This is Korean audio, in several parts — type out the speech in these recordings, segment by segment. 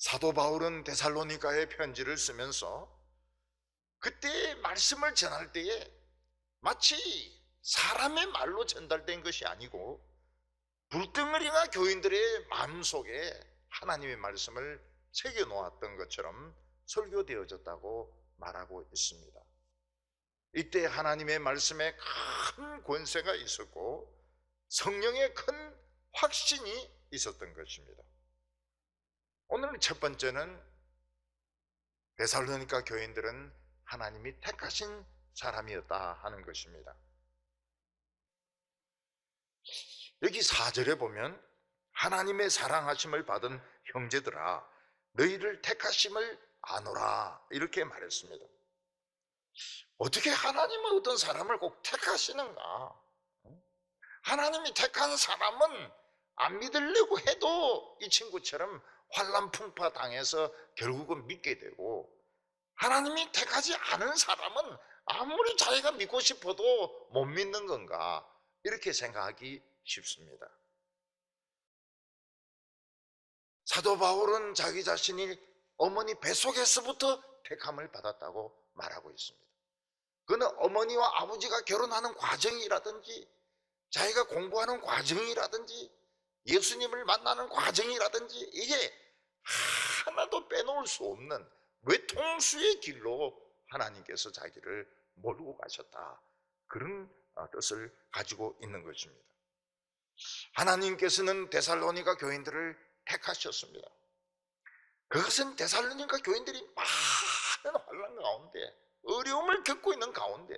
사도 바울은 데살로니가에 편지를 쓰면서 그때 말씀을 전할 때에 마치 사람의 말로 전달된 것이 아니고 불덩어리가 교인들의 마음속에 하나님의 말씀을 새겨 놓았던 것처럼 설교되어졌다고 말하고 있습니다. 이때 하나님의 말씀에 큰 권세가 있었고 성령의 큰 확신이 있었던 것입니다. 오늘 첫 번째는 데살로니가 교인들은 하나님이 택하신 사람이었다 하는 것입니다. 여기 4절에 보면 하나님의 사랑하심을 받은 형제들아 너희를 택하심을 아노라 이렇게 말했습니다. 어떻게 하나님은 어떤 사람을 꼭 택하시는가? 하나님이 택한 사람은 안 믿으려고 해도 이 친구처럼 환난풍파 당해서 결국은 믿게 되고, 하나님이 택하지 않은 사람은 아무리 자기가 믿고 싶어도 못 믿는 건가 이렇게 생각하기 쉽습니다. 사도 바울은 자기 자신이 어머니 뱃속에서부터 택함을 받았다고 말하고 있습니다. 그는 어머니와 아버지가 결혼하는 과정이라든지 자기가 공부하는 과정이라든지 예수님을 만나는 과정이라든지 이게 하나도 빼놓을 수 없는 외통수의 길로 하나님께서 자기를 몰고 가셨다, 그런 뜻을 가지고 있는 것입니다. 하나님께서는 데살로니가 교인들을 택하셨습니다. 그것은 데살로니가 교인들이 많은 환난 가운데 어려움을 겪고 있는 가운데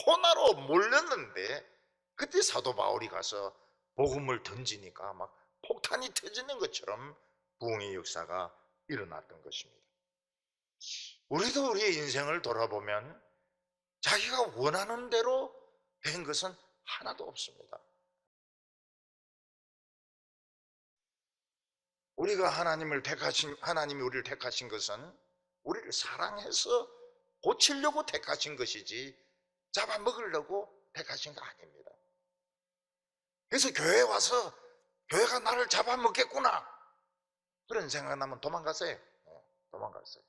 고나로 몰렸는데 그때 사도 바울이 가서 복음을 던지니까 막 폭탄이 터지는 것처럼 부흥의 역사가 일어났던 것입니다. 우리도 우리의 인생을 돌아보면 자기가 원하는 대로 된 것은 하나도 없습니다. 하나님이 우리를 택하신 것은 우리를 사랑해서 고치려고 택하신 것이지 잡아먹으려고 택하신 거 아닙니다. 그래서 교회에 와서 교회가 나를 잡아먹겠구나 그런 생각나면 도망가세요. 도망가세요.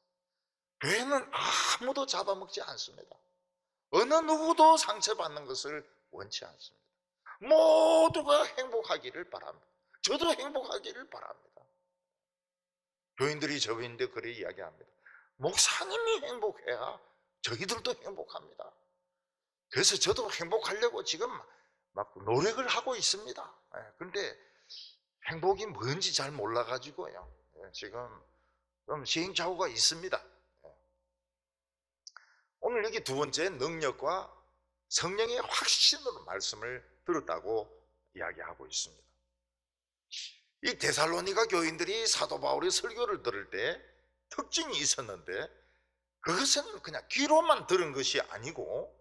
교회는 아무도 잡아먹지 않습니다. 어느 누구도 상처받는 것을 원치 않습니다. 모두가 행복하기를 바랍니다. 저도 행복하기를 바랍니다. 교인들이 저인데 그래 이야기합니다. 목사님이 행복해야 저희들도 행복합니다. 그래서 저도 행복하려고 지금 막 노력을 하고 있습니다. 그런데 행복이 뭔지 잘 몰라가지고요, 지금 좀 시행착오가 있습니다. 오늘 여기 두 번째 능력과 성령의 확신으로 말씀을 들었다고 이야기하고 있습니다. 이 데살로니가 교인들이 사도 바울의 설교를 들을 때 특징이 있었는데 그것은 그냥 귀로만 들은 것이 아니고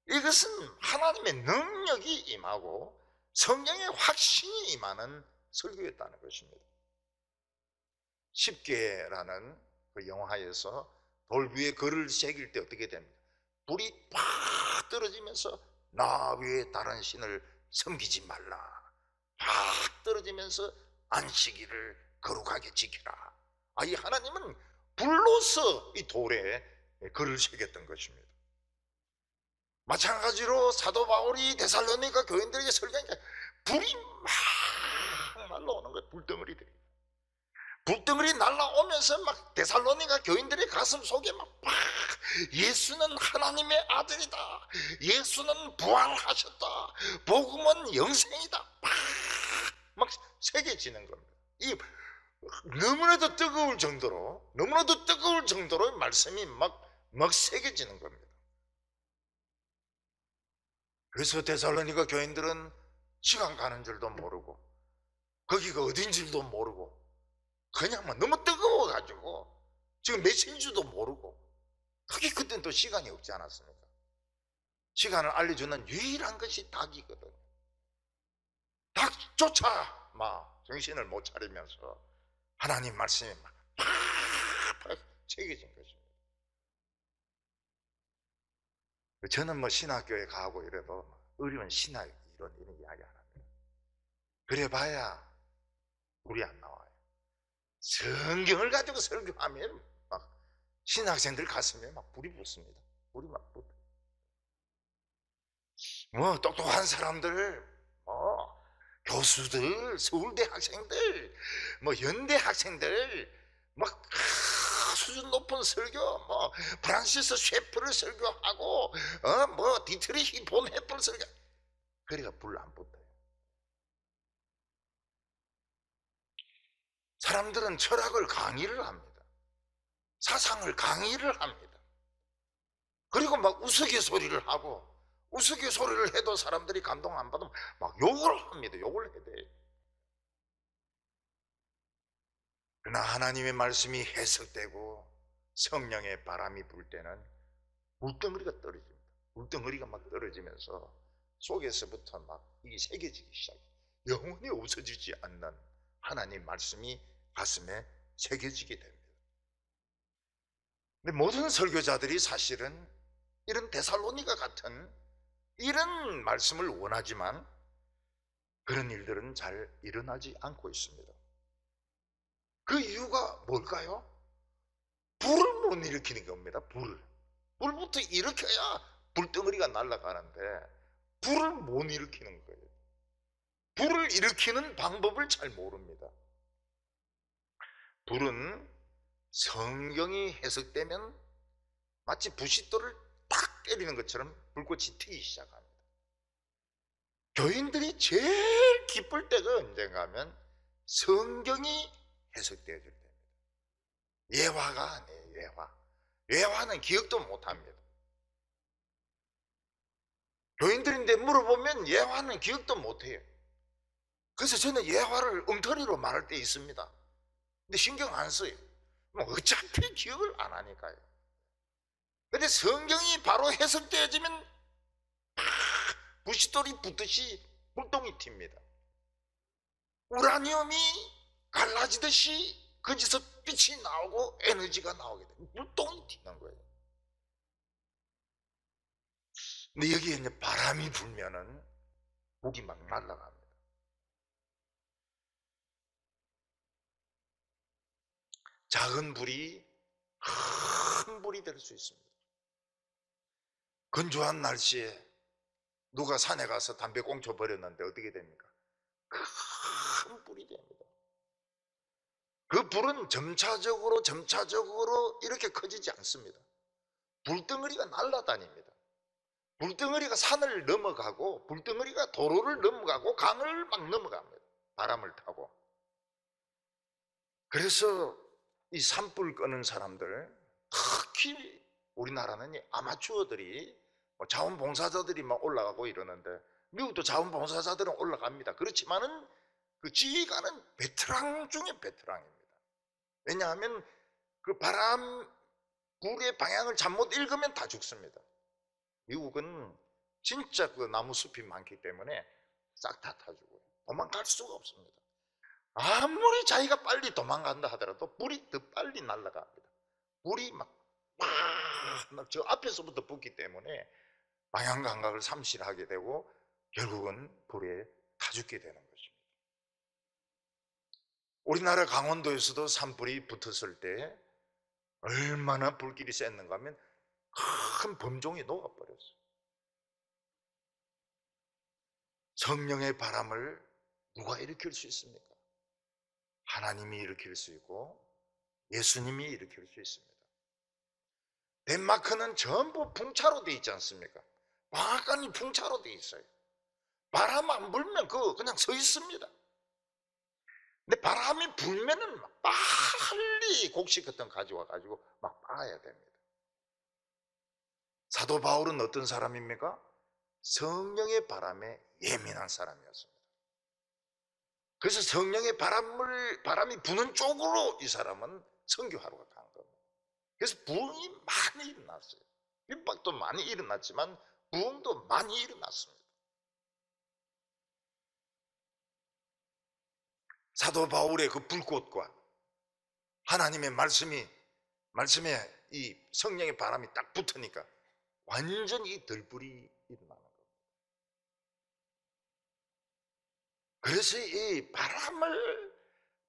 이것은 하나님의 능력이 임하고 성령의 확신이 임하는 설교였다는 것입니다. 십계라는 그 영화에서 돌 위에 글을 새길 때 어떻게 됩니까? 불이 팍 떨어지면서 나 위에 다른 신을 섬기지 말라, 팍 떨어지면서 안식일을 거룩하게 지키라. 이 하나님은 불로서 이 돌에 글을 새겼던 것입니다. 마찬가지로 사도 바울이 데살로니가 교인들에게 설교하니까 불이 막 날라오는 거예요. 불덩어리 날라오면서 막 데살로니가 교인들의 가슴 속에 막 예수는 하나님의 아들이다, 예수는 부활하셨다, 복음은 영생이다 막 새겨지는 겁니다. 이 너무나도 뜨거울 정도로 말씀이 막 새겨지는 겁니다. 그래서 데살로니가 교인들은 시간 가는 줄도 모르고 거기가 어딘 줄도 모르고 그냥 너무 뜨거워가지고 지금 몇 시인지도 모르고, 그때는 또 시간이 없지 않았습니까? 시간을 알려주는 유일한 것이 닭이거든요. 닭조차 정신을 못 차리면서 하나님 말씀이 팍팍 새겨진 것입니다. 저는 신학교에 가고 이래도 어려운 신학 이런 이야기 안 합니다. 그래 봐야 우리 안 나와요. 성경을 가지고 설교하면 막 신학생들 가슴에 막 불이 붙습니다. 불이 막 붙. 뭐 똑똑한 사람들, 뭐 교수들, 서울대 학생들, 뭐 연대 학생들, 막 수준 높은 설교, 뭐 프란시스 셰프를 설교하고, 뭐 디트리히 본 헤프를 설교. 그래가 불 안 붙어요. 사람들은 철학을 강의를 합니다. 사상을 강의를 합니다. 그리고 막 우스갯소리를 하고, 우스갯소리를 해도 사람들이 감동 안 받으면 막 욕을 합니다. 욕을 해야 돼요. 그러나 하나님의 말씀이 해석되고 성령의 바람이 불 때는 물덩어리가 떨어집니다. 물덩어리가 막 떨어지면서 속에서부터 막 이게 새겨지기 시작해요. 영원히 없어지지 않는 하나님 말씀이 가슴에 새겨지게 됩니다. 근데 모든 설교자들이 사실은 이런 데살로니가 같은 이런 말씀을 원하지만 그런 일들은 잘 일어나지 않고 있습니다. 그 이유가 뭘까요? 불을 못 일으키는 겁니다. 불부터 일으켜야 불덩어리가 날아가는데 불을 못 일으키는 거예요. 불을 일으키는 방법을 잘 모릅니다. 불은 성경이 해석되면 마치 부싯돌을 딱 때리는 것처럼 불꽃이 튀기 시작합니다. 교인들이 제일 기쁠 때가 언젠가 하면 성경이 해석되어질 때입니다. 예화가 아니에요. 예화는 기억도 못합니다. 교인들인데 물어보면 예화는 기억도 못해요. 그래서 저는 예화를 엉터리로 말할 때 있습니다. 근데 신경 안 써요. 뭐 어차피 기억을 안 하니까요. 근데 성경이 바로 해석되어지면 부싯돌이 붙듯이 불똥이 튑니다. 우라늄이 갈라지듯이 거기서 빛이 나오고 에너지가 나오게 돼요. 불똥이 튀는 거예요. 근데 여기에 이제 바람이 불면은 불이 막 날아갑니다. 작은 불이 큰 불이 될 수 있습니다. 건조한 날씨에 누가 산에 가서 담배 꽁초 버렸는데 어떻게 됩니까? 큰 불이 됩니다. 그 불은 점차적으로 이렇게 커지지 않습니다. 불덩어리가 날아다닙니다. 불덩어리가 산을 넘어가고 불덩어리가 도로를 넘어가고 강을 막 넘어갑니다. 바람을 타고. 그래서 이 산불 끄는 사람들, 특히 우리나라는 아마추어들이 자원봉사자들이 막 올라가고 이러는데, 미국도 자원봉사자들은 올라갑니다. 그렇지만은 그 지휘관은 베테랑 중에 베테랑입니다. 왜냐하면 그 바람 불의 방향을 잘못 읽으면 다 죽습니다. 미국은 진짜 그 나무 숲이 많기 때문에 싹 다 타주고요. 도망갈 수가 없습니다. 아무리 자기가 빨리 도망간다 하더라도 불이 더 빨리 날아갑니다. 불이 저 앞에서부터 붙기 때문에 방향 감각을 상실하게 되고 결국은 불에 타 죽게 되는 것입니다. 우리나라 강원도에서도 산불이 붙었을 때 얼마나 불길이 셌는가 하면 큰 범종이 녹아버렸어요. 성령의 바람을 누가 일으킬 수 있습니까? 하나님이 일으킬 수 있고 예수님이 일으킬 수 있습니다. 덴마크는 전부 풍차로 되어 있지 않습니까? 방앗간이 풍차로 되어 있어요. 바람 안 불면 그거 그냥 서 있습니다. 근데 바람이 불면은 막 빨리 곡식 같은 거 가져와 가지고 막 빨아야 됩니다. 사도 바울은 어떤 사람입니까? 성령의 바람에 예민한 사람이었습니다. 그래서 성령의 바람이 부는 쪽으로 이 사람은 선교하러 간 겁니다. 그래서 부흥이 많이 일어났어요. 핍박도 많이 일어났지만 부흥도 많이 일어났습니다. 사도 바울의 그 불꽃과 하나님의 말씀에 이 성령의 바람이 딱 붙으니까 완전히 들불이 일어나는 겁니다. 그래서 이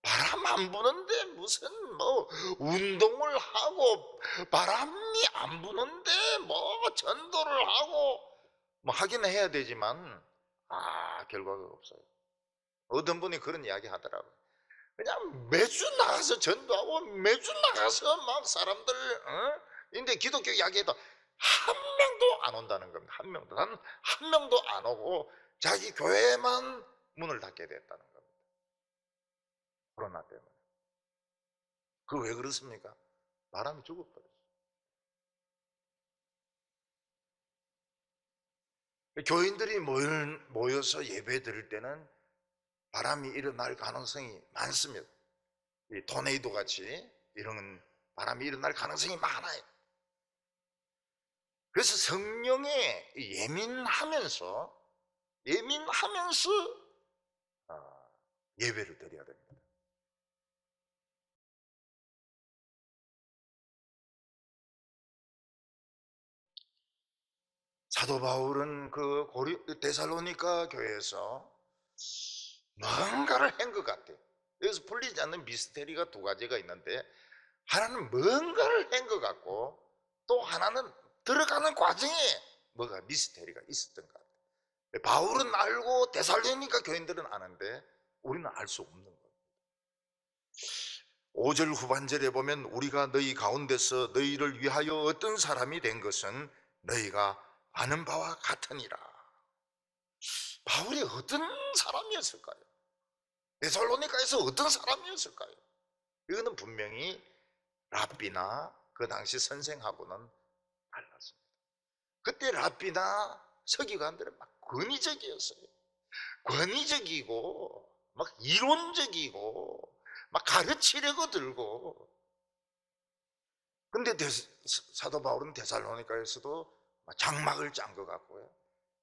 바람 안 부는데 무슨 뭐 운동을 하고 바람이 안 부는데 뭐 전도를 하고 뭐 하긴 해야 되지만 결과가 없어요. 어떤 분이 그런 이야기 하더라고요. 그냥 매주 나가서 전도하고 매주 나가서 막 사람들 근데 기독교 이야기해도 한 명도 안 온다는 겁니다. 한 명도, 단 한 명도 안 오고 자기 교회만 문을 닫게 됐다는 겁니다. 코로나 때문에. 그 왜 그렇습니까? 바람이 죽어버렸어요. 교인들이 모여서 예배 드릴 때는 바람이 일어날 가능성이 많습니다. 이 토네이도 같이 이런 바람이 일어날 가능성이 많아요. 그래서 성령에 예민하면서 예배를 드려야 됩니다. 사도 바울은 그 데살로니가 교회에서 뭔가를 한 것 같아요. 여기서 풀리지 않는 미스테리가 두 가지가 있는데, 하나는 뭔가를 한 것 같고 또 하나는 들어가는 과정에 뭐가 미스테리가 있었던 것 같아요. 바울은 알고 데살로니가 교인들은 아는데 우리는 알 수 없는 거예요. 5절 후반절에 보면 우리가 너희 가운데서 너희를 위하여 어떤 사람이 된 것은 너희가 아는 바와 같으니라. 바울이 어떤 사람이었을까요? 데살로니가에서 어떤 사람이었을까요? 이거는 분명히 랍비나 그 당시 선생하고는 달랐습니다. 그때 랍비나 서기관들은 막 권위적이었어요. 권위적이고 막 이론적이고 막 가르치려고 들고. 근데 사도 바울은 데살로니가에서도 장막을 짠 것 같고요.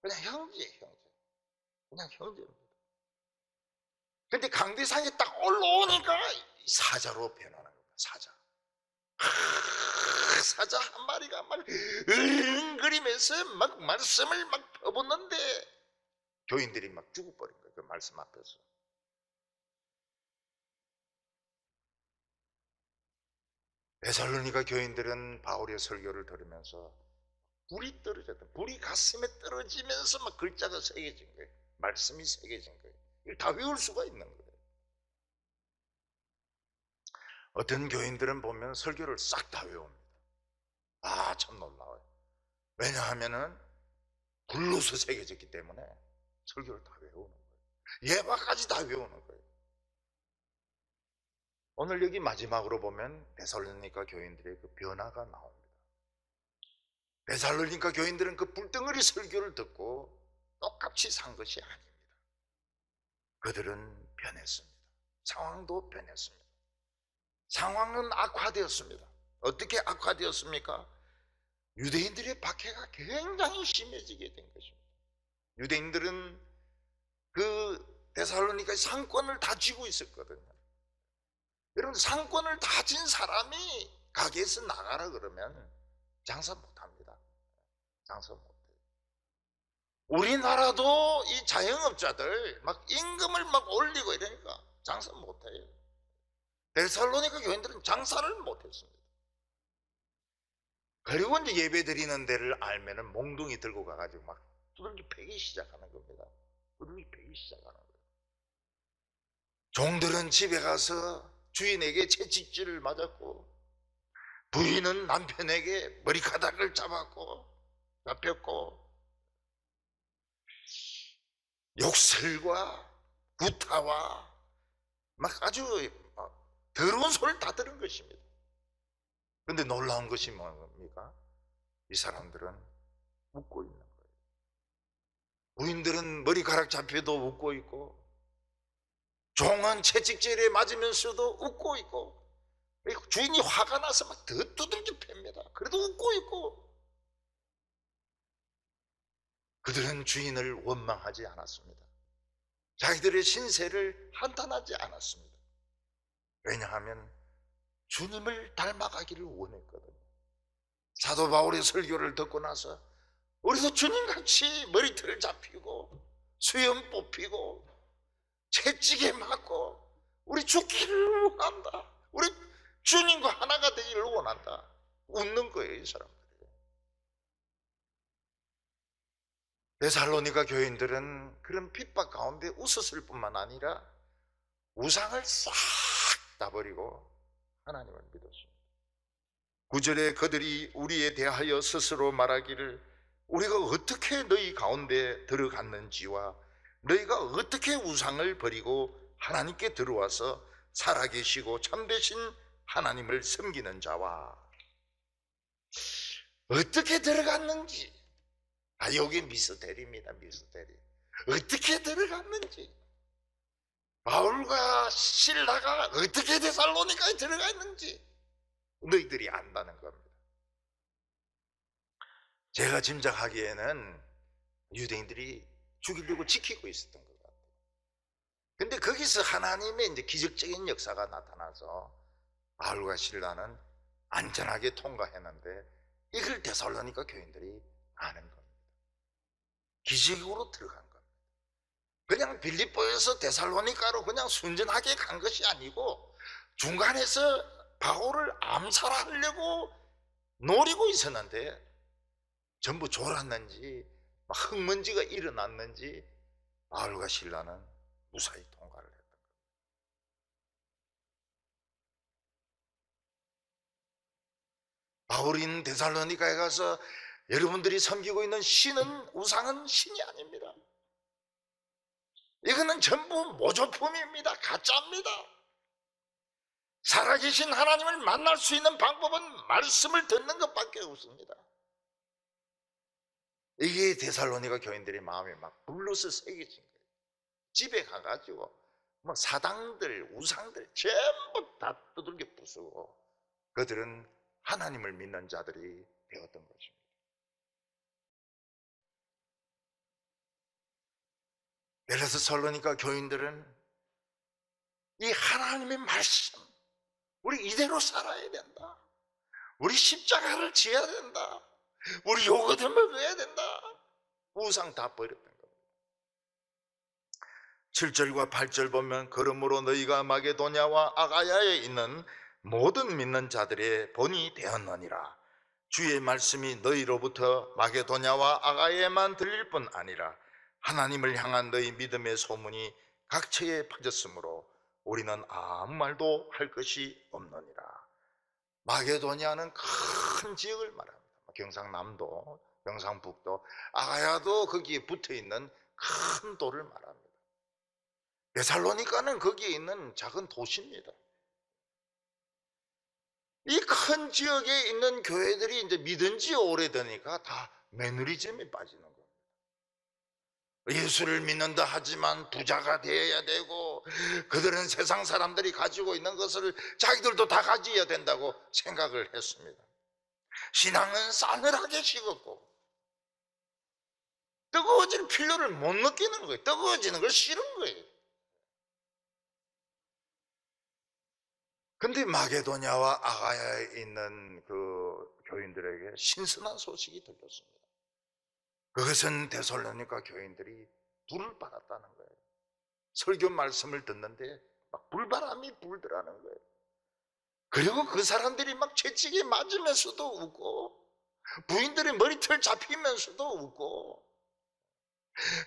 그냥 형제. 그냥 형제입니다. 근데 강대상에 딱 올라오니까 사자로 변하는 겁니다. 사자 한 마리가 막 으릉거리면서 막 말씀을 막 퍼붓는데 교인들이 막 죽어버린 거예요. 그 말씀 앞에서. 데살로니가 교인들은 바울의 설교를 들으면서 불이 가슴에 떨어지면서 막 글자가 새겨진 거예요. 말씀이 새겨진 거예요. 이걸 다 외울 수가 있는 거예요. 어떤 교인들은 보면 설교를 싹 다 외웁니다. 참 놀라워요. 왜냐하면은 불로서 새겨졌기 때문에 설교를 다 외우는 거예요. 예화까지 다 외우는 거예요. 오늘 여기 마지막으로 보면 데살로니가 교인들의 그 변화가 나옵니다. 데살로니가 교인들은 그 불덩어리 설교를 듣고 똑같이 산 것이 아닙니다. 그들은 변했습니다. 상황도 변했습니다. 상황은 악화되었습니다. 어떻게 악화되었습니까? 유대인들의 박해가 굉장히 심해지게 된 것입니다. 유대인들은 그 데살로니가의 상권을 다 쥐고 있었거든요. 여러분, 상권을 다 진 사람이 가게에서 나가라 그러면 장사 못합니다. 장사 못해요. 우리나라도 이 자영업자들 막 임금을 막 올리고 이러니까 장사 못해요. 데살로니가 교인들은 장사를 못했습니다. 그리고 이제 예배 드리는 데를 알면은 몽둥이 들고 가가지고 막 두들기 패기 시작하는 겁니다. 두들기 패기 시작하는 거예요. 종들은 집에 가서 주인에게 채찍질을 맞았고, 부인은 남편에게 머리카락을 잡혔고, 욕설과 구타와 막 아주 더러운 소리를 다 들은 것입니다. 그런데 놀라운 것이 뭡니까? 이 사람들은 웃고 있는 거예요. 부인들은 머리카락 잡혀도 웃고 있고, 종은 채찍질에 맞으면서도 웃고 있고, 주인이 화가 나서 막 더 두들겨 팹니다. 그래도 웃고 있고. 그들은 주인을 원망하지 않았습니다. 자기들의 신세를 한탄하지 않았습니다. 왜냐하면 주님을 닮아가기를 원했거든요. 사도 바울의 설교를 듣고 나서 우리도 주님같이 머리털 잡히고 수염 뽑히고 채찍에 맞고 우리 죽기를 원한다. 우리 주님과 하나가 되기를 원한다. 웃는 거예요, 이 사람들이. 데살로니가 교인들은 그런 핍박 가운데 웃었을 뿐만 아니라 우상을 싹 다 버리고 하나님을 믿었습니다. 9절에 그들이 우리에 대하여 스스로 말하기를 우리가 어떻게 너희 가운데 들어갔는지와 너희가 어떻게 우상을 버리고 하나님께 들어와서 살아계시고 참되신 하나님을 섬기는 자와 어떻게 들어갔는지, 여기 미스테리입니다. 미스테리. 어떻게 들어갔는지, 바울과 실라가 어떻게 데살로니가에 들어가 있는지 너희들이 안다는 겁니다. 제가 짐작하기에는 유대인들이 죽이려고 지키고 있었던 것 같아요. 근데 거기서 하나님의 이제 기적적인 역사가 나타나서 바울과 실라는 안전하게 통과했는데 이걸 데살로니가 교인들이 아는 겁니다. 기적으로 들어간 겁니다. 그냥 빌립보에서 데살로니가로 그냥 순전하게 간 것이 아니고 중간에서 바울을 암살하려고 노리고 있었는데 전부 졸았는지 막 흙먼지가 일어났는지 바울과 실라는 무사히 통과를 했던 겁니다. 바울인 데살로니가에 가서 여러분들이 섬기고 있는 신은, 우상은 신이 아닙니다. 이거는 전부 모조품입니다. 가짜입니다. 살아계신 하나님을 만날 수 있는 방법은 말씀을 듣는 것밖에 없습니다. 이게 데살로니가 교인들의 마음에 막 불러서 새겨진 거예요. 집에 가가지고 뭐 사당들, 우상들 전부 다 두들겨 부수고 그들은 하나님을 믿는 자들이 되었던 것입니다. 그래서 살로니가 교인들은 이 하나님의 말씀, 우리 이대로 살아야 된다. 우리 십자가를 지어야 된다. 우리 요거들 먹어야 된다. 우상 다 버렸던 겁니다. 7절과 8절 보면 그러므로 너희가 마게도냐와 아가야에 있는 모든 믿는 자들의 본이 되었느니라. 주의 말씀이 너희로부터 마게도냐와 아가야에만 들릴 뿐 아니라 하나님을 향한 너희 믿음의 소문이 각처에 퍼졌으므로 우리는 아무 말도 할 것이 없느니라. 마게도냐는 큰 지역을 말합니다. 경상남도, 경상북도, 아가야도 거기에 붙어있는 큰 도를 말합니다. 데살로니가는 거기에 있는 작은 도시입니다. 이 큰 지역에 있는 교회들이 이제 믿은 지 오래되니까 다 매너리즘에 빠지는 겁니다. 예수를 믿는다 하지만 부자가 되어야 되고 그들은 세상 사람들이 가지고 있는 것을 자기들도 다 가져야 된다고 생각을 했습니다. 신앙은 싸늘하게 식었고 뜨거워질 필요를 못 느끼는 거예요. 뜨거워지는 걸 싫은 거예요. 근데 마게도냐와 아가야에 있는 그 교인들에게 신선한 소식이 들렸습니다. 그것은 데살로니가 교인들이 불을 받았다는 거예요. 설교 말씀을 듣는데 막 불바람이 불더라는 거예요. 그리고 그 사람들이 막 채찍에 맞으면서도 웃고 부인들의 머리털 잡히면서도 웃고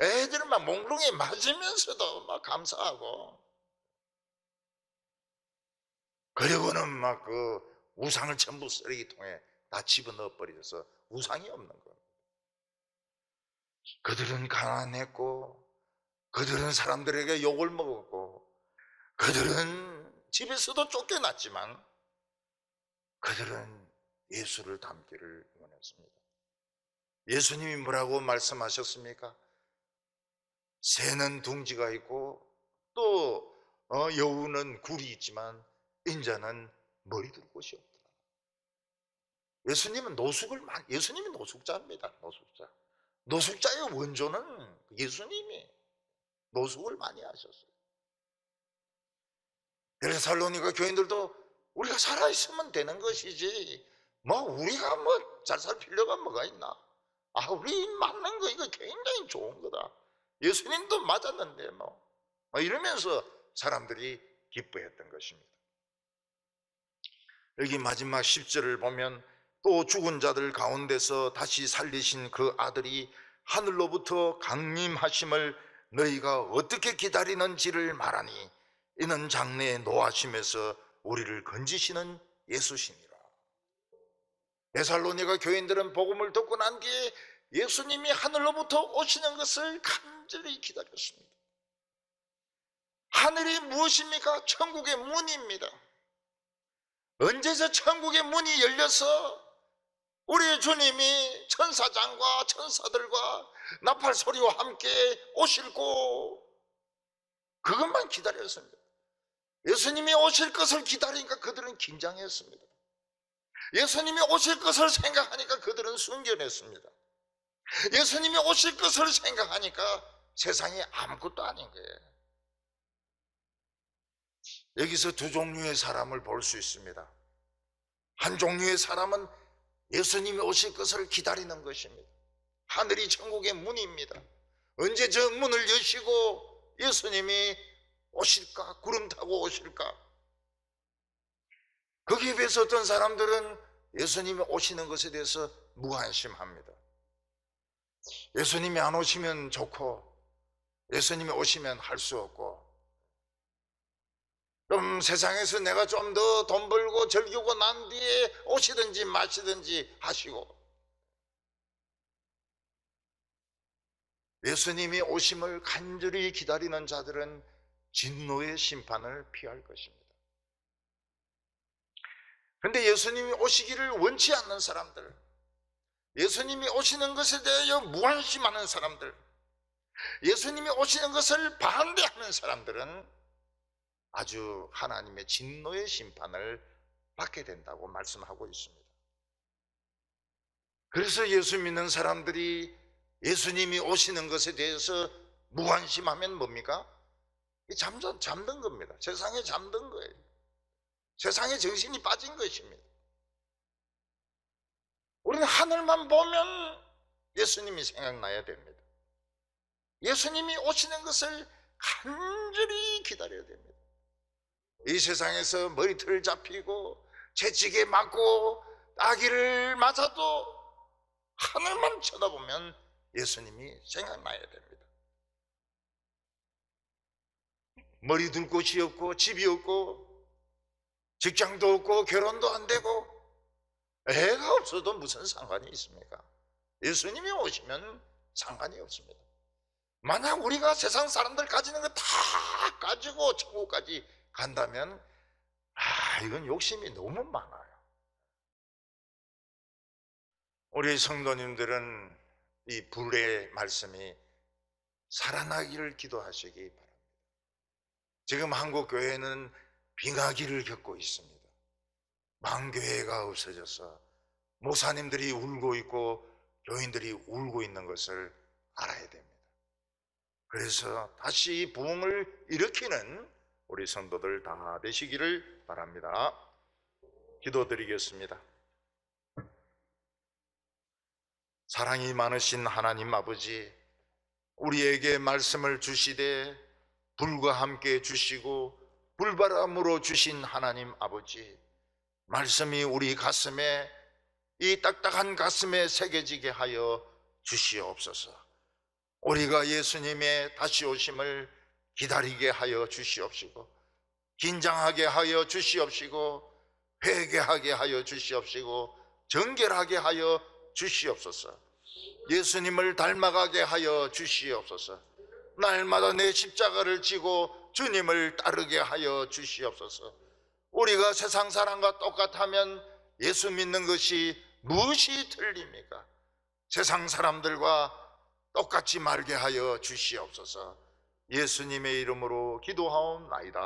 애들은 막 몽롱에 맞으면서도 막 감사하고 그리고는 막 그 우상을 전부 쓰레기통에 다 집어넣어 버려서 우상이 없는 거예요. 그들은 가난했고 그들은 사람들에게 욕을 먹었고 그들은 집에서도 쫓겨났지만 그들은 예수를 닮기를 원했습니다. 예수님이 뭐라고 말씀하셨습니까? 새는 둥지가 있고 또 여우는 굴이 있지만 인자는 머리 둘 곳이 없더라. 예수님이 노숙자입니다. 노숙자의 원조는 예수님이 노숙을 많이 하셨어요. 그래서 살로니가 교인들도 우리가 살아있으면 되는 것이지 뭐 우리가 뭐 잘 살 필요가 뭐가 있나. 우리 맞는 거 이거 굉장히 좋은 거다. 예수님도 맞았는데 뭐 이러면서 사람들이 기뻐했던 것입니다. 여기 마지막 10절을 보면 또 죽은 자들 가운데서 다시 살리신 그 아들이 하늘로부터 강림하심을 너희가 어떻게 기다리는지를 말하니 이는 장래에 노하심에서 우리를 건지시는 예수시니라. 데살로니가 교인들은 복음을 듣고 난 뒤에 예수님이 하늘로부터 오시는 것을 간절히 기다렸습니다. 하늘이 무엇입니까? 천국의 문입니다. 언제서 천국의 문이 열려서 우리 주님이 천사장과 천사들과 나팔 소리와 함께 오실고, 그것만 기다렸습니다. 예수님이 오실 것을 기다리니까 그들은 긴장했습니다. 예수님이 오실 것을 생각하니까 그들은 순결했습니다. 예수님이 오실 것을 생각하니까 세상에 아무것도 아닌 거예요. 여기서 두 종류의 사람을 볼 수 있습니다. 한 종류의 사람은 예수님이 오실 것을 기다리는 것입니다. 하늘이 천국의 문입니다. 언제 저 문을 여시고 예수님이 오실까? 구름 타고 오실까? 거기에 비해서 어떤 사람들은 예수님이 오시는 것에 대해서 무관심합니다. 예수님이 안 오시면 좋고, 예수님이 오시면 할 수 없고, 좀 세상에서 내가 좀 더 돈 벌고 즐기고 난 뒤에 오시든지 마시든지 하시고, 예수님이 오심을 간절히 기다리는 자들은 진노의 심판을 피할 것입니다. 그런데 예수님이 오시기를 원치 않는 사람들, 예수님이 오시는 것에 대하여 무관심하는 사람들, 예수님이 오시는 것을 반대하는 사람들은 아주 하나님의 진노의 심판을 받게 된다고 말씀하고 있습니다. 그래서 예수 믿는 사람들이 예수님이 오시는 것에 대해서 무관심하면 뭡니까? 잠든 겁니다. 세상에 잠든 거예요. 세상에 정신이 빠진 것입니다. 우리는 하늘만 보면 예수님이 생각나야 됩니다. 예수님이 오시는 것을 간절히 기다려야 됩니다. 이 세상에서 머리털 잡히고 채찍에 맞고 따기를 맞아도 하늘만 쳐다보면 예수님이 생각나야 됩니다. 머리 둘 곳이 없고 집이 없고 직장도 없고 결혼도 안 되고 애가 없어도 무슨 상관이 있습니까? 예수님이 오시면 상관이 없습니다. 만약 우리가 세상 사람들 가지는 거 다 가지고 천국까지 간다면 이건 욕심이 너무 많아요. 우리 성도님들은 이 불의 말씀이 살아나기를 기도하시기 바랍니다. 지금 한국 교회는 빙하기를 겪고 있습니다. 망교회가 없어져서 목사님들이 울고 있고 교인들이 울고 있는 것을 알아야 됩니다. 그래서 다시 부흥을 일으키는 우리 성도들 다 되시기를 바랍니다. 기도드리겠습니다. 사랑이 많으신 하나님 아버지, 우리에게 말씀을 주시되 불과 함께 주시고 불바람으로 주신 하나님 아버지, 말씀이 우리 가슴에, 이 딱딱한 가슴에 새겨지게 하여 주시옵소서. 우리가 예수님의 다시 오심을 기다리게 하여 주시옵시고, 긴장하게 하여 주시옵시고, 회개하게 하여 주시옵시고, 정결하게 하여 주시옵소서. 예수님을 닮아가게 하여 주시옵소서. 날마다 내 십자가를 지고 주님을 따르게 하여 주시옵소서. 우리가 세상 사람과 똑같으면 예수 믿는 것이 무엇이 틀립니까? 세상 사람들과 똑같이 말게 하여 주시옵소서. 예수님의 이름으로 기도하옵나이다.